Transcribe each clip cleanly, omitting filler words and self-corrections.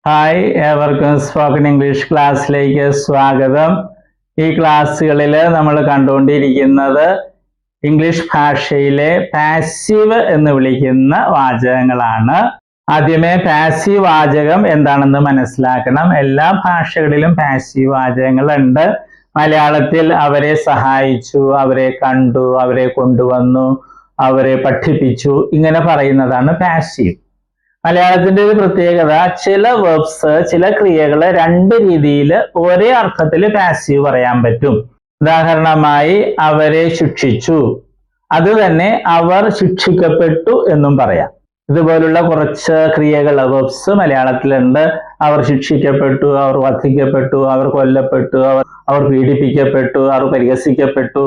Hi, ഏവർക്കും spoken English ക്ലാസ്സിലേക്ക് സ്വാഗതം. ഈ ക്ലാസ്സുകളിൽ നമ്മൾ കണ്ടുകൊണ്ടിരിക്കുന്നത് ഇംഗ്ലീഷ് ഭാഷയിലെ പാസീവ് എന്ന് വിളിക്കുന്ന വാചകങ്ങളാണ്. ആദ്യമേ പാസീവ് വാചകം എന്താണെന്ന് മനസ്സിലാക്കണം. എല്ലാ ഭാഷകളിലും പാസീവ് വാചകങ്ങളുണ്ട്. മലയാളത്തിൽ അവരെ സഹായിച്ചു, അവരെ കണ്ടു, അവരെ കൊണ്ടുവന്നു, അവരെ പഠിപ്പിച്ചു, ഇങ്ങനെ പറയുന്നതാണ് പാസീവ്. മലയാളത്തിന്റെ ഒരു പ്രത്യേകത, ചില വെർബ്സ്, ചില ക്രിയകള് രണ്ട് രീതിയിൽ ഒരേ അർത്ഥത്തിൽ പാസീവ് പറയാൻ പറ്റും. ഉദാഹരണമായി അവരെ ശിക്ഷിച്ചു, അത് തന്നെ അവർ ശിക്ഷിക്കപ്പെട്ടു എന്നും പറയാം. ഇതുപോലുള്ള കുറച്ച് ക്രിയകൾ, വെർബ്സ് മലയാളത്തിലുണ്ട്. അവർ ശിക്ഷിക്കപ്പെട്ടു, അവർ വധിക്കപ്പെട്ടു, അവർ കൊല്ലപ്പെട്ടു, അവർ പീഡിപ്പിക്കപ്പെട്ടു, അവർ പരിഹസിക്കപ്പെട്ടു,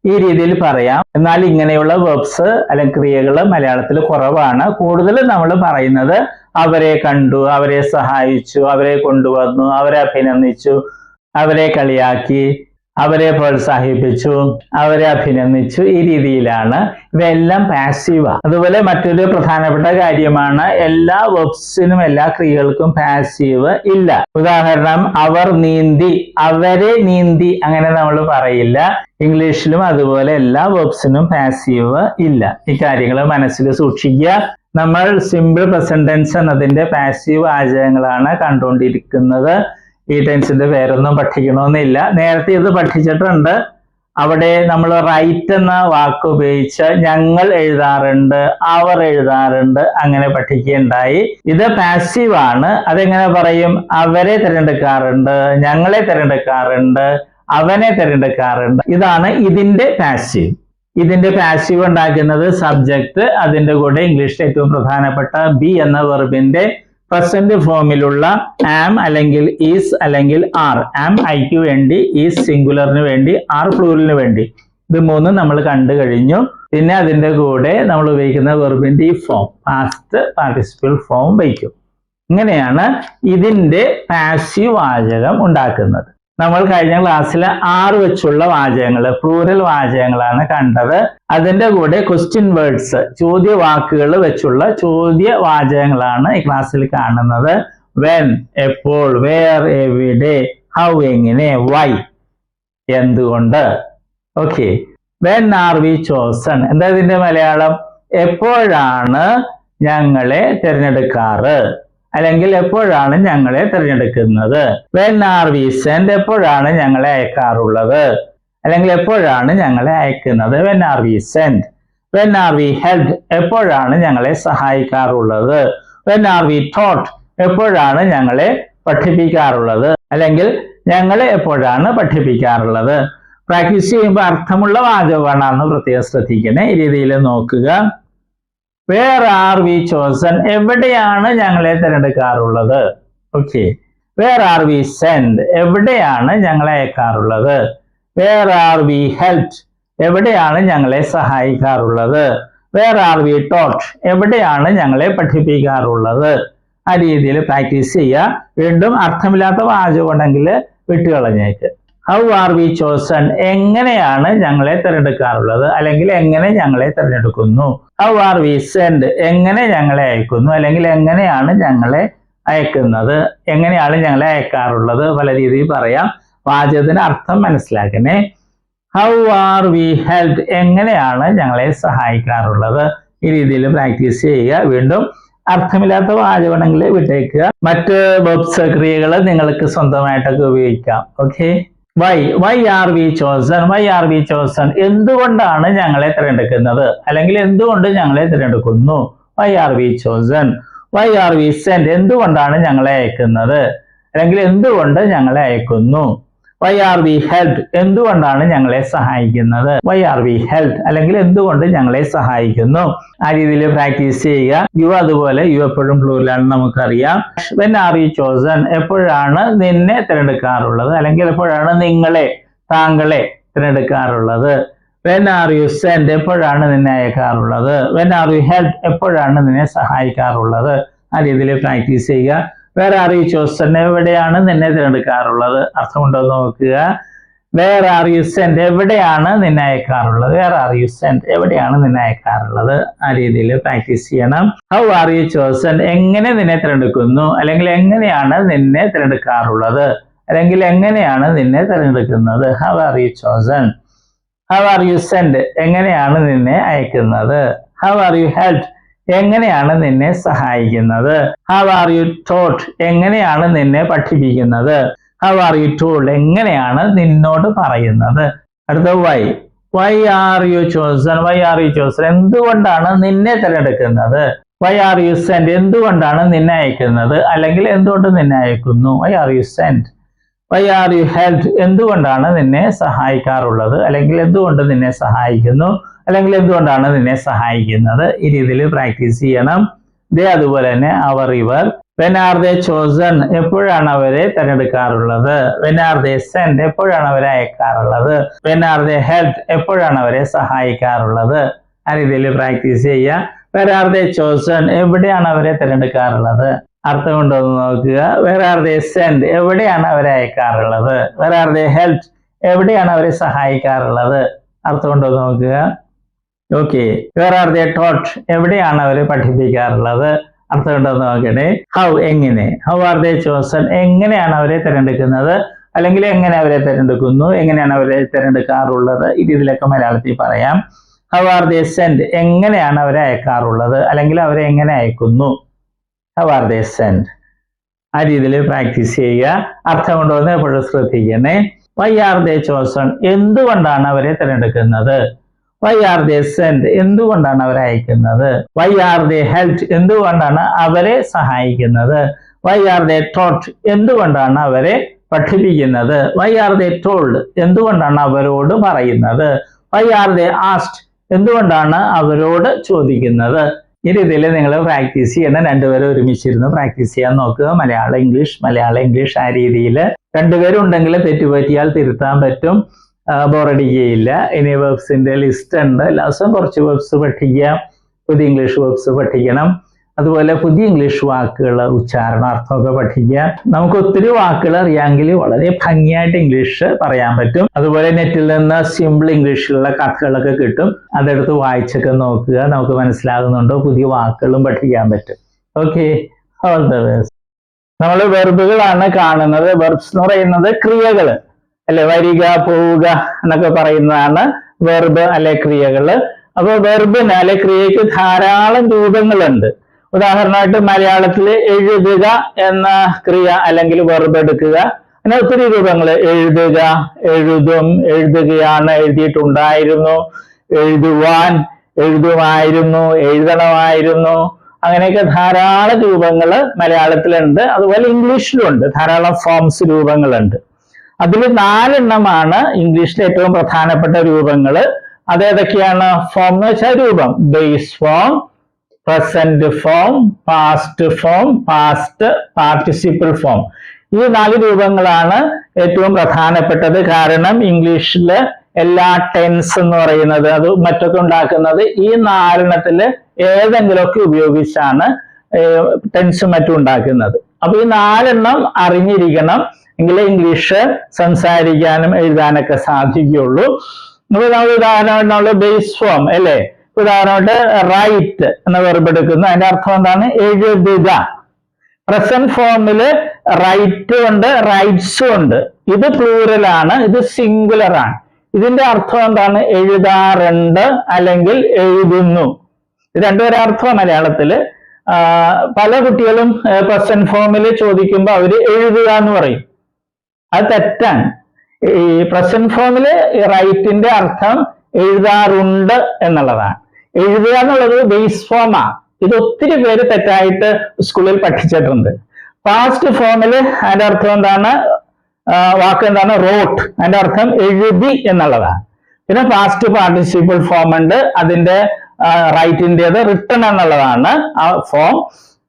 ഈ രീതിയിൽ പറയാം. എന്നാൽ ഇങ്ങനെയുള്ള വെർബ്സ് അല്ലെങ്കിൽ ക്രിയകൾ മലയാളത്തിൽ കുറവാണ്. കൂടുതൽ നമ്മൾ പറയുന്നത് അവരെ കണ്ടു, അവരെ സഹായിച്ചു, അവരെ കൊണ്ടുവന്നു, അവരെ അഭിനന്ദിച്ചു, അവരെ കളിയാക്കി, അവരെ പ്രോത്സാഹിപ്പിച്ചു, അവരെ അഭിനന്ദിച്ചു, ഈ രീതിയിലാണ്. ഇവയെല്ലാം പാസീവാണ്. അതുപോലെ മറ്റൊരു പ്രധാനപ്പെട്ട കാര്യമാണ്, എല്ലാ വെർബ്സിനും എല്ലാ ക്രിയകൾക്കും പാസീവ് ഇല്ല. ഉദാഹരണം, അവർ നീന്തി, അവരെ നീന്തി, അങ്ങനെ നമ്മൾ പറയില്ല. ഇംഗ്ലീഷിലും അതുപോലെ എല്ലാ വെർബ്സിനും പാസീവ് ഇല്ല. ഈ കാര്യങ്ങൾ മനസ്സിൽ സൂക്ഷിക്കുക. നമ്മൾ സിമ്പിൾ പ്രസന്റ് ടെൻസ് എന്നതിന്റെ പാസീവ് വാചകങ്ങളാണ് കണ്ടുകൊണ്ടിരിക്കുന്നത്. ഈ ടെൻസിന്റെ പേരൊന്നും പഠിക്കണമെന്നില്ല, നേരത്തെ ഇത് പഠിച്ചിട്ടുണ്ട്. അവിടെ നമ്മൾ റൈറ്റ് എന്ന വാക്ക് ഉപയോഗിച്ച് ഞങ്ങൾ എഴുതാറുണ്ട്, അവർ എഴുതാറുണ്ട്, അങ്ങനെ പഠിക്കുകയുണ്ടായി. ഇത് പാസീവ് ആണ്. അതെങ്ങനെ പറയും? അവരെ തിരഞ്ഞെടുക്കാറുണ്ട്, ഞങ്ങളെ തിരഞ്ഞെടുക്കാറുണ്ട്, അവനെ തിരഞ്ഞെടുക്കാറുണ്ട്. ഇതാണ് ഇതിന്റെ പാസീവ്. ഇതിന്റെ പാസീവ് ഉണ്ടാക്കുന്നത് സബ്ജക്റ്റ്, അതിന്റെ കൂടെ ഇംഗ്ലീഷിലെ ഏറ്റവും പ്രധാനപ്പെട്ട ബി എന്ന വെർബിന്റെ പ്രസന്റ് ഫോമിലുള്ള ആം അല്ലെങ്കിൽ ഈസ് അല്ലെങ്കിൽ ആർ. ആം ഐക്ക് വേണ്ടി, ഈസ് സിംഗുലറിന് വേണ്ടി, ആർ പ്ലൂറലിന് വേണ്ടി. ഇത് മൂന്നും നമ്മൾ കണ്ടു കഴിഞ്ഞു. പിന്നെ അതിന്റെ കൂടെ നമ്മൾ ഉപയോഗിക്കുന്ന വെർബിന്റെ ഈ ഫോം, പാസ്റ്റ് പാർട്ടിസിപ്പിൾ ഫോം വയ്ക്കും. ഇങ്ങനെയാണ് ഇതിന്റെ പാസീവ് വാചകം ഉണ്ടാക്കുന്നത്. നമ്മൾ കഴിഞ്ഞ ക്ലാസ്സിൽ ആർ വെച്ചുള്ള വാചകങ്ങൾ, പ്ലൂറൽ വാചകങ്ങളാണ് കണ്ടത്. അതിന്റെ കൂടെ ക്വസ്റ്റ്യൻ വേർഡ്സ്, ചോദ്യവാക്കുകൾ വെച്ചുള്ള ചോദ്യ വാചകങ്ങളാണ് ഈ ക്ലാസ്സിൽ കാണുന്നത്. വെൻ, എപ്പോൾ, വേർ, എവിടെ, ഹൗ, എങ്ങനെ, വൈ, എന്തുകൊണ്ട്. Okay, when are we chosen, എന്താ ഇതിന്റെ മലയാളം? എപ്പോഴാണ് ഞങ്ങളെ തിരഞ്ഞെടുക്കാറ്, അല്ലെങ്കിൽ എപ്പോഴാണ് ഞങ്ങളെ തിരഞ്ഞെടുക്കുന്നത്. വെൻ ആർ വി സെൻഡ്, എപ്പോഴാണ് ഞങ്ങളെ അയക്കാറുള്ളത്, അല്ലെങ്കിൽ എപ്പോഴാണ് ഞങ്ങളെ അയക്കുന്നത്. When are we send. When are we help, എപ്പോഴാണ് ഞങ്ങളെ സഹായിക്കാറുള്ളത്. വെൻ ആർ വി ടോട്ട്, എപ്പോഴാണ് ഞങ്ങളെ പഠിപ്പിക്കാറുള്ളത്, അല്ലെങ്കിൽ ഞങ്ങളെ എപ്പോഴാണ് പഠിപ്പിക്കാറുള്ളത്. പ്രാക്ടീസ് ചെയ്യുമ്പോൾ അർത്ഥമുള്ള വാചകമാണെന്ന് പ്രത്യേകം ശ്രദ്ധിക്കണേ. ഈ രീതിയിൽ നോക്കുക. വേർ ആർ വി ചോസൺ, എവിടെയാണ് ഞങ്ങളെ തിരഞ്ഞെടുക്കാറുള്ളത്. Okay. Where are we send, എവിടെയാണ് ഞങ്ങളെ അയക്കാറുള്ളത്. വേർ ആർ വി ഹെൽപ്, എവിടെയാണ് ഞങ്ങളെ സഹായിക്കാറുള്ളത്. വേർ ആർ വി ടോട്ട്, എവിടെയാണ് ഞങ്ങളെ പഠിപ്പിക്കാറുള്ളത്. ആ രീതിയിൽ പ്രാക്ടീസ് ചെയ്യുക. വീണ്ടും അർത്ഥമില്ലാത്ത വാചകം ഉണ്ടെങ്കിൽ വിട്ടുകളഞ്ഞേക്ക്. ഹൗ ആർ വി ചോസൺ, എങ്ങനെയാണ് ഞങ്ങളെ തിരഞ്ഞെടുക്കാറുള്ളത്, അല്ലെങ്കിൽ എങ്ങനെ ഞങ്ങളെ തിരഞ്ഞെടുക്കുന്നു. ഹൗ ആർ വി സെൻഡ്, എങ്ങനെ ഞങ്ങളെ അയക്കുന്നു, അല്ലെങ്കിൽ എങ്ങനെയാണ് ഞങ്ങളെ അയക്കുന്നത്, എങ്ങനെയാണ് ഞങ്ങളെ അയക്കാറുള്ളത്. പല രീതിയിൽ പറയാം. വാചകത്തിന് അർത്ഥം മനസ്സിലാക്കണേ. ഹൗ ആർ വി ഹെൽപ്, എങ്ങനെയാണ് ഞങ്ങളെ സഹായിക്കാറുള്ളത്. ഈ രീതിയിൽ പ്രാക്ടീസ് ചെയ്യുക. വീണ്ടും അർത്ഥമില്ലാത്ത വാചകമാണെങ്കിൽ വിട്ടേക്കുക. മറ്റ് വെർബ്സ്, ക്രിയകൾ നിങ്ങൾക്ക് സ്വന്തമായിട്ടൊക്കെ ഉപയോഗിക്കാം. Okay. Why are we chosen, why are we chosen, എന്തുകൊണ്ടാണ് ഞങ്ങളെ തിരഞ്ഞെടുക്കുന്നത്, അല്ലെങ്കിൽ എന്തുകൊണ്ട് ഞങ്ങളെ തിരഞ്ഞെടുക്കുന്നു. Why are we chosen. Why are we send, എന്തുകൊണ്ടാണ് ഞങ്ങളെ അയക്കുന്നത്, അല്ലെങ്കിൽ എന്തുകൊണ്ട് ഞങ്ങളെ അയക്കുന്നു. വൈ ആർ വി ഹെൽപ്, എന്തുകൊണ്ടാണ് ഞങ്ങളെ സഹായിക്കുന്നത്. വൈ ആർ വി ഹെൽപ്, അല്ലെങ്കിൽ എന്തുകൊണ്ട് ഞങ്ങളെ സഹായിക്കുന്നു. ആ രീതിയിൽ പ്രാക്ടീസ് ചെയ്യുക. യു അതുപോലെ, യു എപ്പോഴും പ്ലൂറലാണെന്ന് നമുക്കറിയാം. വെൻ ആർ യു ചോസൺ, എപ്പോഴാണ് നിന്നെ തിരഞ്ഞെടുക്കാറുള്ളത്, അല്ലെങ്കിൽ എപ്പോഴാണ് നിങ്ങളെ, താങ്കളെ തിരഞ്ഞെടുക്കാറുള്ളത്. വെൻ ആർ യു സെൻഡ്, എപ്പോഴാണ് നിന്നെ അയക്കാറുള്ളത്. വെൻ ആർ യു ഹെൽപ്, എപ്പോഴാണ് നിന്നെ സഹായിക്കാറുള്ളത്. ആ രീതിയിൽ പ്രാക്ടീസ് ചെയ്യുക. വേർ ആർ യു ചോസൺ, എവിടെയാണ് നിന്നെ തിരഞ്ഞെടുക്കാറുള്ളത്. അർത്ഥമുണ്ടോ എന്ന് നോക്കുക. വേർ ആർ യു സെൻഡ്, എവിടെയാണ് നിന്നെ അയക്കാറുള്ളത്? വേർ ആർ യു സെൻഡ്, എവിടെയാണ് നിന്നെ അയക്കാറുള്ളത്? ആ രീതിയിൽ പ്രാക്ടീസ് ചെയ്യണം. ഹൗ ആർ യു ചോസൺ, എങ്ങനെ നിന്നെ തിരഞ്ഞെടുക്കുന്നു, അല്ലെങ്കിൽ എങ്ങനെയാണ് നിന്നെ തിരഞ്ഞെടുക്കാറുള്ളത്, അല്ലെങ്കിൽ എങ്ങനെയാണ് നിന്നെ തിരഞ്ഞെടുക്കുന്നത്? How are you chosen. How are you send, എങ്ങനെയാണ് നിന്നെ അയക്കുന്നത്? ഹൗ ആർ യു ഹെൽപ്ഡ്, എങ്ങനെയാണ് നിന്നെ സഹായിക്കുന്നത്? ഹൗ ആർ യു ടോട്ട്, എങ്ങനെയാണ് നിന്നെ പഠിപ്പിക്കുന്നത്? ഹൗ ആർ യു ടോൾഡ്, എങ്ങനെയാണ് നിന്നോട് പറയുന്നത്? അടുത്ത why. Why are you chosen, why are you chosen, എന്തുകൊണ്ടാണ് നിന്നെ തിരഞ്ഞെടുക്കുന്നത്? വൈ ആർ യു സെൻഡ്, എന്തുകൊണ്ടാണ് നിന്നെ അയക്കുന്നത്, അല്ലെങ്കിൽ എന്തുകൊണ്ട് നിന്നെ അയക്കുന്നു? Why are you send. Why are you helped, എന്തുകൊണ്ടാണ് നിന്നെ സഹായിക്കാറുള്ളത്, അല്ലെങ്കിൽ എന്തുകൊണ്ട് നിന്നെ സഹായിക്കുന്നു, അല്ലെങ്കിൽ എന്തുകൊണ്ടാണ് നിന്നെ സഹായിക്കുന്നത്? ഈ രീതിയിൽ പ്രാക്ടീസ് ചെയ്യണം. അതുപോലെ തന്നെ അവർ, ഇവർ. വെൻ ആർ ദേ ചോസൺ, എപ്പോഴാണ് അവരെ തിരഞ്ഞെടുക്കാറുള്ളത്? വെൻ ആർ ദേ സെൻഡ്, എപ്പോഴാണ് അവരെ അയക്കാറുള്ളത്? വെൻ ആർ ദേ ഹെൽപ്ഡ്, എപ്പോഴാണ് അവരെ സഹായിക്കാറുള്ളത്? ആ രീതിയിൽ പ്രാക്ടീസ് ചെയ്യുക. വെൻ ആർ ദേ ചോസൺ, എവിടെയാണ് അവരെ തിരഞ്ഞെടുക്കാറുള്ളത്? അർത്ഥം കൊണ്ടൊന്ന് നോക്കുക. വെർ ആർ ദേ സെൻഡ്, എവിടെയാണ് അവരെ അയക്കാറുള്ളത്? വെർ ആർ ദേ ഹെൽപ്ഡ്, എവിടെയാണ് അവരെ സഹായിക്കാറുള്ളത്? അർത്ഥം കൊണ്ടൊന്ന് നോക്കുക. Okay. Where are they taught, എവിടെയാണ് അവരെ പഠിപ്പിക്കാറുള്ളത്? അർത്ഥം കൊണ്ടൊന്ന് നോക്കണേ. ഹൗ, എങ്ങനെ. ഹൗ ആർ ദേ ചോസൺ, എങ്ങനെയാണ് അവരെ തിരഞ്ഞെടുക്കുന്നത്, അല്ലെങ്കിൽ എങ്ങനെ അവരെ തിരഞ്ഞെടുക്കുന്നു, എങ്ങനെയാണ് അവരെ തിരഞ്ഞെടുക്കാറുള്ളത്? ഇതിലൊക്കെ മലയാളത്തിൽ പറയാം. ഹൗ ആർ ദേ സെൻഡ്, എങ്ങനെയാണ് അവരെ അയക്കാറുള്ളത്, അല്ലെങ്കിൽ അവരെ എങ്ങനെ അയക്കുന്നു? How are they send. ആ രീതിയിൽ പ്രാക്ടീസ് ചെയ്യുക. അർത്ഥം കൊണ്ടുവന്ന് എപ്പോഴും ശ്രദ്ധിക്കണേ. വൈ ആർ ദേ ചോസൺ, എന്തുകൊണ്ടാണ് അവരെ തിരഞ്ഞെടുക്കുന്നത്? വൈ ആർ ദേ സെൻഡ്, എന്തുകൊണ്ടാണ് അവരെ അയക്കുന്നത്? വൈ ആർ ദേ ഹെൽപ്ഡ്, എന്തുകൊണ്ടാണ് അവരെ സഹായിക്കുന്നത്? വൈ ആർ ദേ ടോട്ട്, എന്തുകൊണ്ടാണ് അവരെ പഠിപ്പിക്കുന്നത്? വൈ ആർ ദേ ടോൾഡ്, എന്തുകൊണ്ടാണ് അവരോട് പറയുന്നത്? വൈ ആർ ദേ ആസ്ക്ഡ്, എന്തുകൊണ്ടാണ് അവരോട് ചോദിക്കുന്നത്? ഈ രീതിയിൽ നിങ്ങൾ പ്രാക്ടീസ് ചെയ്യണം. രണ്ടുപേരും ഒരുമിച്ചിരുന്ന് പ്രാക്ടീസ് ചെയ്യാൻ നോക്കുക. മലയാളം ഇംഗ്ലീഷ് ആ രീതിയിൽ. രണ്ടുപേരും ഉണ്ടെങ്കിൽ തെറ്റുപറ്റിയാൽ തിരുത്താൻ പറ്റും, ബോറടിക്കുകയില്ല. ഇനി വെബ്സിന്റെ ലിസ്റ്റ് ഉണ്ട്. എല്ലാ ദിവസവും കുറച്ച് വെബ്സ് പഠിക്കുക, പുതിയ ഇംഗ്ലീഷ് വെബ്സ് പഠിക്കണം. അതുപോലെ പുതിയ ഇംഗ്ലീഷ് വാക്കുകൾ, ഉച്ചാരണം, അർത്ഥമൊക്കെ പഠിക്കുക. നമുക്ക് ഒത്തിരി വാക്കുകൾ അറിയാമെങ്കിൽ വളരെ ഭംഗിയായിട്ട് ഇംഗ്ലീഷ് പറയാൻ പറ്റും. അതുപോലെ നെറ്റിൽ നിന്ന് സിമ്പിൾ ഇംഗ്ലീഷിലുള്ള കഥകളൊക്കെ കിട്ടും. അതെടുത്ത് വായിച്ചൊക്കെ നോക്കുക. നമുക്ക് മനസ്സിലാകുന്നുണ്ടോ? പുതിയ വാക്കുകളും പഠിക്കാൻ പറ്റും. Okay, all the best. നമ്മൾ വെർബുകളാണ് കാണുന്നത്. വെർബ്സ് എന്ന് പറയുന്നത് ക്രിയകൾ അല്ലെ, വരിക, പോവുക എന്നൊക്കെ പറയുന്നതാണ് വെർബ് അല്ലെ ക്രിയകള്. അപ്പൊ വെർബിന് അല്ലെ ക്രിയക്ക് ധാരാളം രൂപങ്ങളുണ്ട്. ഉദാഹരണമായിട്ട് മലയാളത്തിൽ എഴുതുക എന്ന ക്രിയ അല്ലെങ്കിൽ വെർബ് എടുക്കുക. അങ്ങനെ ഒത്തിരി രൂപങ്ങൾ. എഴുതുക, എഴുതും, എഴുതുകയാണ്, എഴുതിയിട്ടുണ്ടായിരുന്നു, എഴുതുവാൻ, എഴുതുമായിരുന്നു, എഴുതണമായിരുന്നു. അങ്ങനെയൊക്കെ ധാരാളം രൂപങ്ങൾ മലയാളത്തിലുണ്ട്. അതുപോലെ ഇംഗ്ലീഷിലുണ്ട് ധാരാളം ഫോംസ്, രൂപങ്ങളുണ്ട്. അതിൽ 4 എണ്ണമാണ് ഇംഗ്ലീഷിലെ ഏറ്റവും പ്രധാനപ്പെട്ട രൂപങ്ങൾ. അതേതൊക്കെയാണ്? ഫോം എന്ന് വെച്ചാൽ രൂപം. Base form, present form, past form, past participle form. ഈ 4 രൂപങ്ങളാണ് ഏറ്റവും പ്രധാനപ്പെട്ടത്. കാരണം ഇംഗ്ലീഷില് എല്ലാ ടെൻസ് എന്ന് പറയുന്നത്, അത് മറ്റൊക്കെ ഉണ്ടാക്കുന്നത് ഈ 4 എണ്ണത്തിൽ ഏതെങ്കിലുമൊക്കെ ഉപയോഗിച്ചാണ് ടെൻസും മറ്റും ഉണ്ടാക്കുന്നത്. അപ്പൊ ഈ 4 എണ്ണം അറിഞ്ഞിരിക്കണം, എങ്കിലേ ഇംഗ്ലീഷ് സംസാരിക്കാനും എഴുതാനൊക്കെ സാധിക്കുകയുള്ളൂ. ഉദാഹരണമായിട്ട് ബേസ് ഫോം അല്ലേ, ഉദാഹരണമായിട്ട് റൈറ്റ് എന്ന വെർബ് എടുക്കുന്നു. അതിന്റെ അർത്ഥം എന്താണ്? എഴുതുക. പ്രസന്റ് ഫോമില് റൈറ്റ് ഉണ്ട്, റൈറ്റ്സും ഉണ്ട്. ഇത് പ്ലൂറലാണ്, ഇത് സിംഗുലർ ആണ്. ഇതിന്റെ അർത്ഥം എന്താണ്? എഴുതാറുണ്ട് അല്ലെങ്കിൽ എഴുതുന്നു. ഇത് രണ്ടുപേരും അർത്ഥം മലയാളത്തില്. പല കുട്ടികളും പ്രസന്റ് ഫോമില് ചോദിക്കുമ്പോൾ അവര് എഴുതുക എന്ന് പറയും. അത് തെറ്റാണ്. ഈ പ്രസന്റ് ഫോമില് റൈറ്റിന്റെ അർത്ഥം എഴുതാറുണ്ട് എന്നുള്ളതാണ്. എഴുതുക എന്നുള്ളത് ബേസ് ഫോമാണ്. ഇത് ഒത്തിരി പേര് തെറ്റായിട്ട് സ്കൂളിൽ പഠിച്ചിട്ടുണ്ട്. പാസ്റ്റ് ഫോമില് അതിന്റെ അർത്ഥം എന്താണ്? വാക്ക് എന്താണ്? റോട്ട്. അതിന്റെ അർത്ഥം എഴുതി എന്നുള്ളതാണ്. പിന്നെ പാസ്റ്റ് പാർട്ടിസിപ്പിൾ ഫോം ഉണ്ട്. അതിന്റെ റൈറ്റിൻ്റെത് റിട്ടൺ എന്നുള്ളതാണ് ആ ഫോം.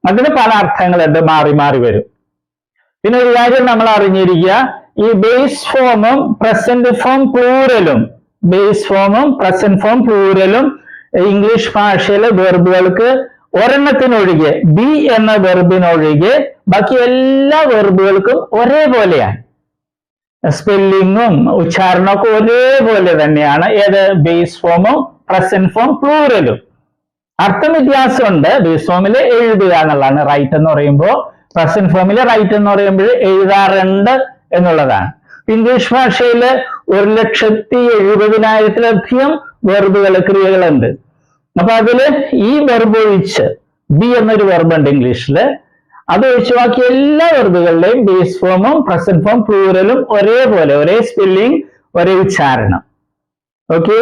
അതിന് പല അർത്ഥങ്ങളുണ്ട്, മാറി മാറി വരും. പിന്നെ ഒരു കാര്യം നമ്മൾ അറിഞ്ഞിരിക്കുക, ഈ ബേസ് ഫോമും പ്രസന്റ് ഫോം പ്ലൂറലും, ബേസ് ഫോമും പ്രസന്റ് ഫോം പ്ലൂറലും ഇംഗ്ലീഷ് ഭാഷയിലെ വെർബുകൾക്ക് ഒരെണ്ണത്തിനൊഴികെ, ബി എന്ന വെർബിനൊഴികെ ബാക്കി എല്ലാ വെർബുകൾക്കും ഒരേപോലെയാണ്. സ്പെല്ലിങ്ങും ഉച്ചാരണമൊക്കെ ഒരേപോലെ തന്നെയാണ്. ഏത്? ബേസ് ഫോമും പ്രസന്റ് ഫോം പ്ലൂറലും. അർത്ഥം വ്യത്യാസമുണ്ട്. ബേസ് ഫോമിൽ എഴുതുക എന്നുള്ളതാണ് റൈറ്റ് എന്ന് പറയുമ്പോൾ, പ്രസന്റ് ഫോമിൽ റൈറ്റ് എന്ന് പറയുമ്പോൾ എഴുതാറുണ്ട് എന്നുള്ളതാണ്. ഇംഗ്ലീഷ് ഭാഷയിൽ 1,70,70,000-ലധികം വെർബുകൾ, ക്രിയകളുണ്ട്. അപ്പൊ അതില് ഈ വെർബ് ഒഴിച്ച് ബി എന്നൊരു വെർബ് ഉണ്ട് ഇംഗ്ലീഷില്, അത് ഒഴിച്ച് ബാക്കി എല്ലാ വെർബുകളുടെയും ബേസ് ഫോമും പ്രസന്റ് ഫോം പ്ലൂറലും ഒരേപോലെ, ഒരേ സ്പെല്ലിംഗ്, ഒരേ ഉച്ചാരണം. ഓക്കെ,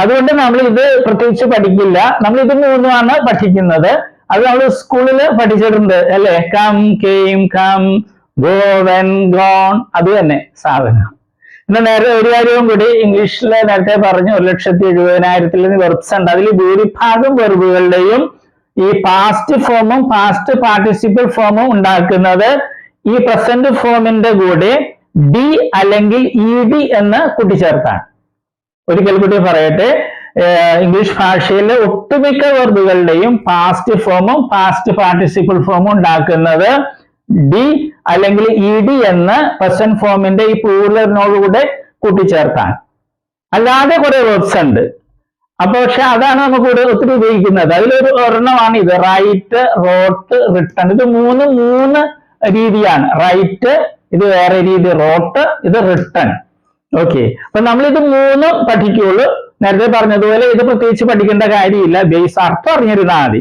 അതുകൊണ്ട് നമ്മൾ ഇത് പ്രത്യേകിച്ച് പഠിക്കില്ല. നമ്മൾ ഇത് മൂന്നുമാണ് പഠിക്കുന്നത്. അത് നമ്മൾ സ്കൂളിൽ പഠിച്ചിട്ടുണ്ട് അല്ലെ? Come, came, come, go, went, gone, അത് തന്നെ സാധനം. പിന്നെ നേരത്തെ ഒരു കാര്യവും കൂടി, ഇംഗ്ലീഷിൽ നേരത്തെ പറഞ്ഞു 1,70,70,000 വെർബ്സ് ഉണ്ട്. അതിൽ ഭൂരിഭാഗം വെർബുകളുടെയും ഈ പാസ്റ്റ് ഫോമും പാസ്റ്റ് പാർട്ടിസിപ്പിൾ ഫോമും ഉണ്ടാക്കുന്നത് ഈ പ്രസന്റ് ഫോമിന്റെ കൂടെ ഡി അല്ലെങ്കിൽ ഇ ഡി എന്ന് കൂട്ടിച്ചേർത്താണ്. ഒരിക്കൽ കൂടി പറയട്ടെ, ഇംഗ്ലീഷ് ഭാഷയിലെ ഒട്ടുമിക്ക വെർബുകളുടെയും പാസ്റ്റ് ഫോമും പാസ്റ്റ് പാർട്ടിസിപ്പിൾ ഫോമും ഉണ്ടാക്കുന്നത് ഡി അല്ലെങ്കിൽ ഇ ഡി എന്ന് പ്രസന്റ് ഫോമിന്റെ ഈ പ്ലൂറലിനോടുകൂടെ കൂട്ടിച്ചേർത്താണ്. അല്ലാതെ കുറെ വെർബ്സ് ഉണ്ട്. അപ്പൊ പക്ഷെ അതാണ് നമുക്ക് ഒത്തിരി ഉപയോഗിക്കുന്നത്. അതിലൊരു ഒരെണ്ണമാണ് ഇത്, റൈറ്റ്, റോട്ട്, റിട്ടൺ. ഇത് മൂന്ന് രീതിയാണ്. റൈറ്റ് ഇത് വേറെ രീതി, റോട്ട് ഇത് റിട്ടൺ. ഓക്കെ, അപ്പൊ നമ്മൾ ഇത് മൂന്നും പഠിക്കുള്ളൂ. നേരത്തെ പറഞ്ഞതുപോലെ ഇത് പ്രത്യേകിച്ച് പഠിക്കേണ്ട കാര്യമില്ല, ബേസ് അർത്ഥം അറിഞ്ഞിരുന്നാൽ മതി.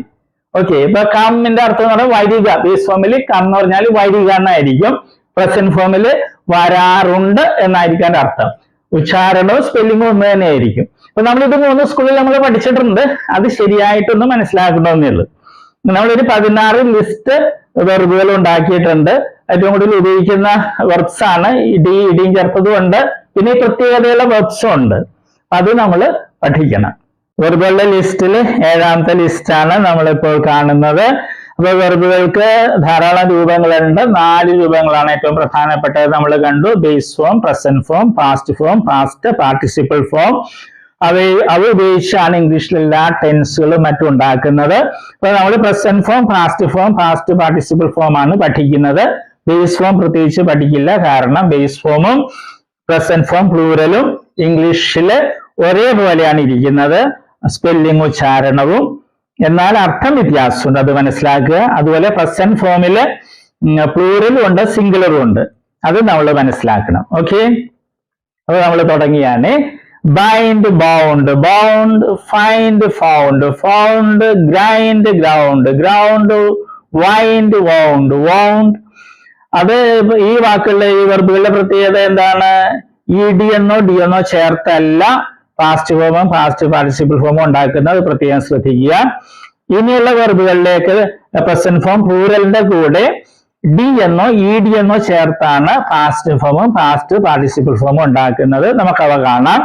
ഓക്കെ, ഇപ്പൊ കമ്മിന്റെ അർത്ഥം എന്ന് പറഞ്ഞാൽ വരിക. ബേസ് ഫോമിൽ കം എന്ന് പറഞ്ഞാൽ വരിക എന്നായിരിക്കും. പ്രസന്റ് ഫോമിൽ വരാറുണ്ട് എന്നായിരിക്കും അർത്ഥം. ഉച്ചാരണവും സ്പെല്ലിങ്ങും ഒന്ന് തന്നെ ആയിരിക്കും. അപ്പൊ നമ്മളിത് മൂന്ന് സ്കൂളിൽ നമ്മൾ പഠിച്ചിട്ടുണ്ട്. അത് ശരിയായിട്ടൊന്ന് മനസ്സിലാക്കണമെന്നേ ഉള്ളൂ. നമ്മളൊരു 16 ലിസ്റ്റ് വെർബുകൾ ഉണ്ടാക്കിയിട്ടുണ്ട്. ഏറ്റവും കൂടുതൽ ഉപയോഗിക്കുന്ന വെർബ്സ് ആണ്. ഇടിയും ചേർത്തതുകൊണ്ട് പിന്നെ ഈ പ്രത്യേകതയുള്ള വെർബ്സും ഉണ്ട്. അത് നമ്മൾ പഠിക്കണം. വെർബുകളുടെ ലിസ്റ്റിൽ 7ാമത്തെ ലിസ്റ്റാണ് നമ്മളിപ്പോൾ കാണുന്നത്. അപ്പൊ വെർബുകൾക്ക് ധാരാളം രൂപങ്ങളുണ്ട്. 4 രൂപങ്ങളാണ് ഏറ്റവും പ്രധാനപ്പെട്ടത് നമ്മൾ കണ്ടു. Base form, present form, past form, past participle form. അവ ഉപയോഗിച്ചാണ് ഇംഗ്ലീഷിൽ എല്ലാ ടെൻസുകളും മറ്റും ഉണ്ടാക്കുന്നത്. അപ്പൊ നമ്മൾ present form, past form, past participle form ആണ് പഠിക്കുന്നത്. ബേസ് ഫോം പ്രത്യേകിച്ച് പഠിക്കില്ല. കാരണം ബേസ് ഫോമും പ്രസന്റ് ഫോം പ്ലൂറലും ഇംഗ്ലീഷില് ഒരേപോലെയാണ് ഇരിക്കുന്നത്, സ്പെല്ലിംഗ് ഉച്ചാരണവും. എന്നാൽ അർത്ഥം വ്യത്യാസമുണ്ട്, അത് മനസ്സിലാക്കുക. അതുപോലെ പ്രസന്റ് ഫോമില് പ്ലൂറലും ഉണ്ട്, സിംഗുലറും ഉണ്ട്. അത് നമ്മൾ മനസ്സിലാക്കണം. ഓക്കെ, അപ്പൊ നമ്മൾ തുടങ്ങിയാണ്. bind, bound, bound, find, found, found, grind, ground, ground, wind, wound, wound. അത് ഈ വാക്കുകളുടെ, ഈ വെർബുകളുടെ പ്രത്യേകത എന്താണ്? ഇ ഡി എന്നോ ഡി എന്നോ ചേർത്തല്ല പാസ്റ്റ് ഫോമും പാസ്റ്റ് പാർട്ടിസിപ്പിൾ ഫോമും ഉണ്ടാക്കുന്നത്, പ്രത്യേകം ശ്രദ്ധിക്കുക. ഇനിയുള്ള വെർബുകളിലേക്ക് പ്രസന്റ് ഫോം പ്ലൂറലിന്റെ കൂടെ ഡി എന്നോ ഇ ഡി എന്നോ ചേർത്താണ് പാസ്റ്റ് ഫോമും പാസ്റ്റ് പാർട്ടിസിപ്പിൾ ഫോമും ഉണ്ടാക്കുന്നത്. നമുക്കവ കാണാം.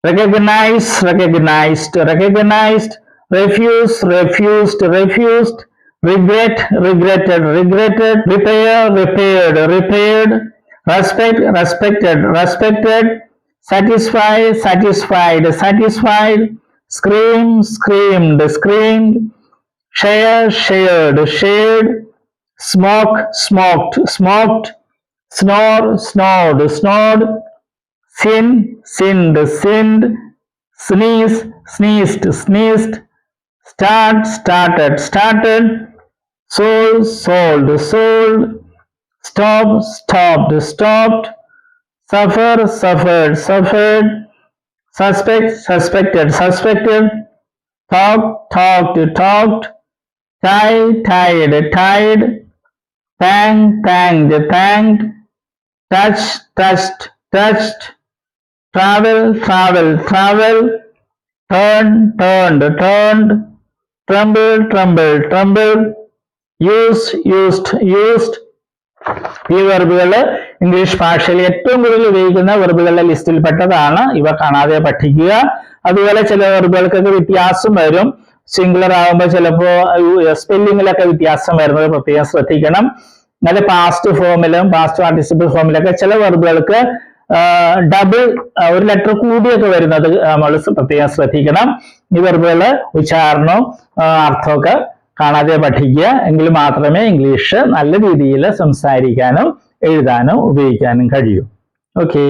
recognize, recognized, recognized, refuse, refused, refused, regret, regretted, regretted, repair, repaired, repaired, respect, respected, respected, satisfy, satisfied, satisfied, scream, screamed, screamed, share, shared, shared, smoke, smoked, smoked, snore, snored, snored, sin, sinned, sinned, sneeze, sneezed, sneezed, start, started, started, sold, sold, sold, stop, stopped, stopped, suffer, suffered, suffered, suspect, suspected, suspected, talk, talked, talked, tie, tied, tied, thank, thanked, thanked, touch, touched, touched, travel, travel, travel, turn, turned, turned, tremble, tremble, tremble, use, used, used. ഈ വെർബുകൾ English ഭാഷയിൽ ഏറ്റവും കൂടുതൽ ഉപയോഗിക്കുന്ന വെർബുകളുടെ ലിസ്റ്റിൽപ്പെട്ടതാണ്. ഇവ കാണാതെ പഠിക്കുക. അതുപോലെ ചില വെർബുകൾക്കൊക്കെ വ്യത്യാസം വരും. സിംഗുലർ ആകുമ്പോൾ ചിലപ്പോൾ സ്പെല്ലിങ്ങിലൊക്കെ വ്യത്യാസം വരുന്നത് പ്രത്യേകം ശ്രദ്ധിക്കണം. അത് പാസ്റ്റ് ഫോമിലും പാസ്റ്റ് പാർട്ടിസിപ്പിൾ ഫോമിലൊക്കെ ചില വെർബുകൾക്ക് ഡബിൾ ഒരു ലെറ്റർ കൂടിയൊക്കെ വരുന്നത് നമ്മൾ പ്രത്യേകം ശ്രദ്ധിക്കണം. ഈ വെർബുകള് ഉച്ചാരണവും അർത്ഥമൊക്കെ കാണാതെ പഠിക്കുക. എങ്കിൽ മാത്രമേ ഇംഗ്ലീഷ് നല്ല രീതിയിൽ സംസാരിക്കാനും എഴുതാനും ഉപയോഗിക്കാനും കഴിയും. ഓക്കെ.